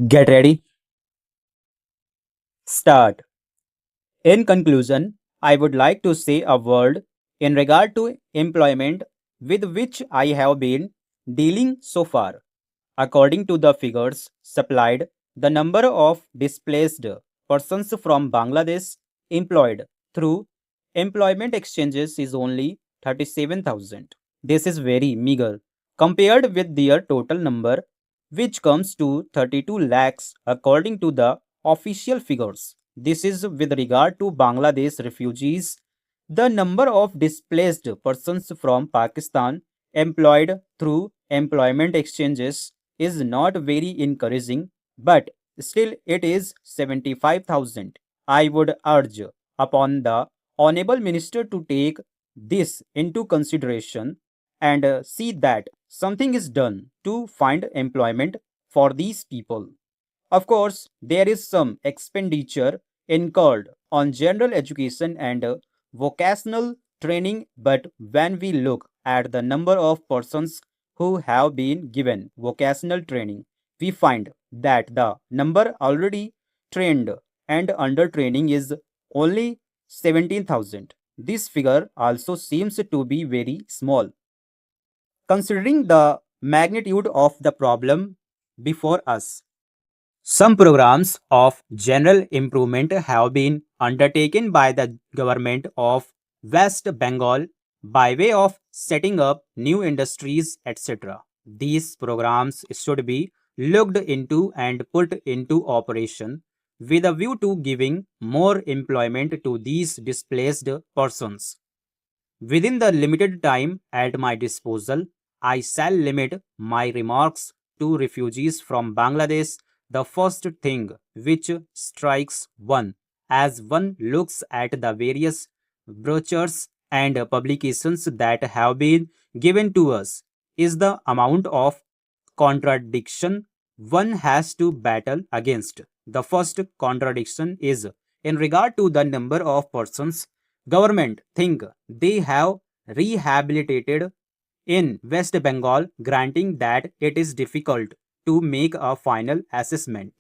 Get ready, start. In conclusion, I would like to say a word in regard to employment with which I have been dealing so far. According to the figures supplied, the number of displaced persons from Bangladesh employed through employment exchanges is only 37,000. This is very meager compared with their total number, which comes to 32 lakhs according to the official figures. This is with regard to Bangladesh refugees. The number of displaced persons from Pakistan employed through employment exchanges is not very encouraging, but still it is 75,000. I would urge upon the Honorable Minister to take this into consideration and see that something is done to find employment for these people. Of course, there is some expenditure incurred on general education and vocational training, but when we look at the number of persons who have been given vocational training, we find that the number already trained and under training is only 17,000. This figure also seems to be very small. Considering the magnitude of the problem before us, some programs of general improvement have been undertaken by the government of West Bengal by way of setting up new industries, etc. These programs should be looked into and put into operation with a view to giving more employment to these displaced persons. Within the limited time at my disposal, I shall limit my remarks to refugees from Bangladesh. The first thing which strikes one as one looks at the various brochures and publications that have been given to us is the amount of contradiction one has to battle against. The first contradiction is in regard to the number of persons government think they have rehabilitated in West Bengal, granting that it is difficult to make a final assessment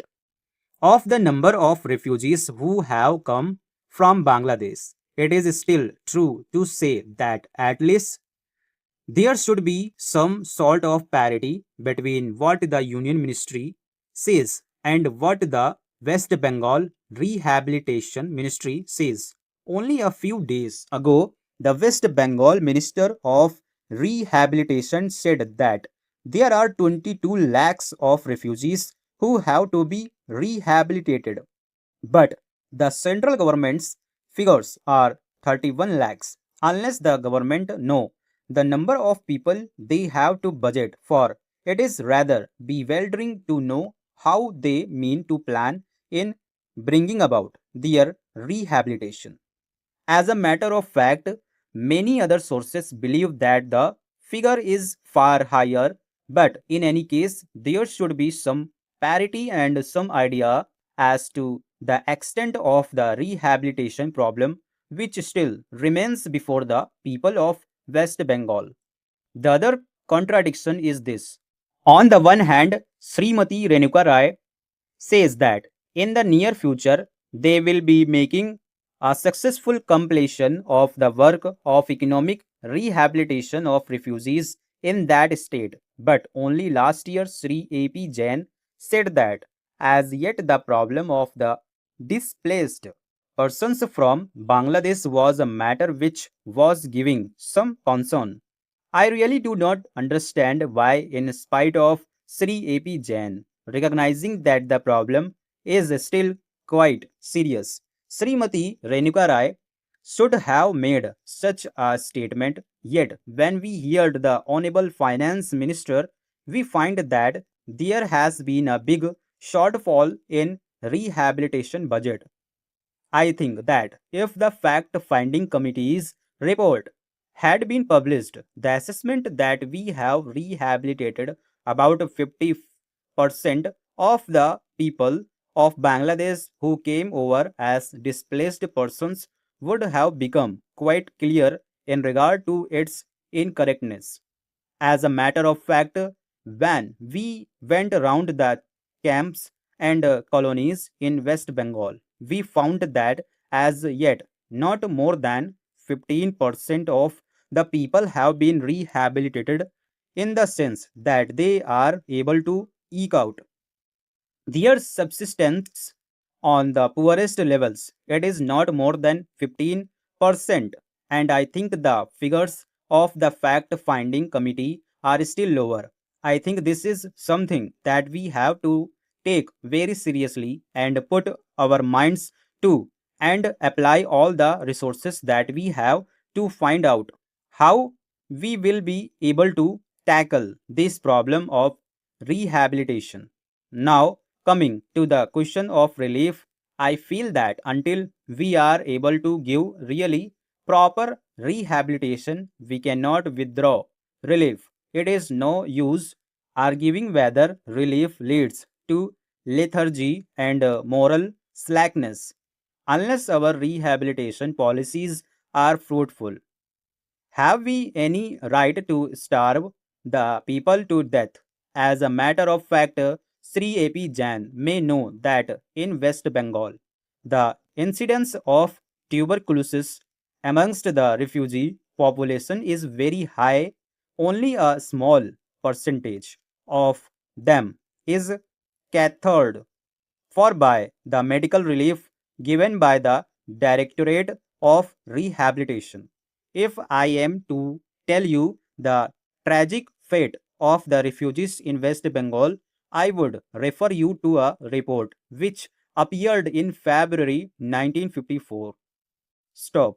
of the number of refugees who have come from Bangladesh. It is still true to say that at least there should be some sort of parity between what the Union Ministry says and what the West Bengal Rehabilitation Ministry says. Only a few days ago, the West Bengal Minister of Rehabilitation said that there are 22 lakhs of refugees who have to be rehabilitated. But the central government's figures are 31 lakhs. Unless the government know the number of people they have to budget for, it is rather bewildering to know how they mean to plan in bringing about their rehabilitation. As a matter of fact, many other sources believe that the figure is far higher, but in any case, there should be some parity and some idea as to the extent of the rehabilitation problem which still remains before the people of West Bengal. The other contradiction is this. On the one hand, Srimati Renuka Rai says that in the near future they will be making a successful completion of the work of economic rehabilitation of refugees in that state. But only last year, Sri A.P. Jain said that as yet the problem of the displaced persons from Bangladesh was a matter which was giving some concern. I really do not understand why, in spite of Sri A.P. Jain recognizing that the problem is still quite serious, Srimati Renuka Rai should have made such a statement. Yet, when we heard the Honorable Finance Minister, we find that there has been a big shortfall in rehabilitation budget. I think that if the fact finding committee's report had been published, the assessment that we have rehabilitated about 50% of the people of Bangladesh who came over as displaced persons would have become quite clear in regard to its incorrectness. As a matter of fact, when we went around the camps and colonies in West Bengal. We found that as yet not more than 15% of the people have been rehabilitated in the sense that they are able to eke out their subsistence on the poorest levels. It is not more than 15%, and I think the figures of the fact finding committee are still lower. I think this is something that we have to take very seriously and put our minds to and apply all the resources that we have to find out how we will be able to tackle this problem of rehabilitation. Now, coming to the question of relief, I feel that until we are able to give really proper rehabilitation, we cannot withdraw relief. It is no use arguing whether relief leads to lethargy and moral slackness. Unless our rehabilitation policies are fruitful, have we any right to starve the people to death? As a matter of fact, Sri A.P. Jain may know that in West Bengal, the incidence of tuberculosis amongst the refugee population is very high. Only a small percentage of them is cathered for by the medical relief given by the Directorate of Rehabilitation. If I am to tell you the tragic fate of the refugees in West Bengal, I would refer you to a report which appeared in February 1954. Stop.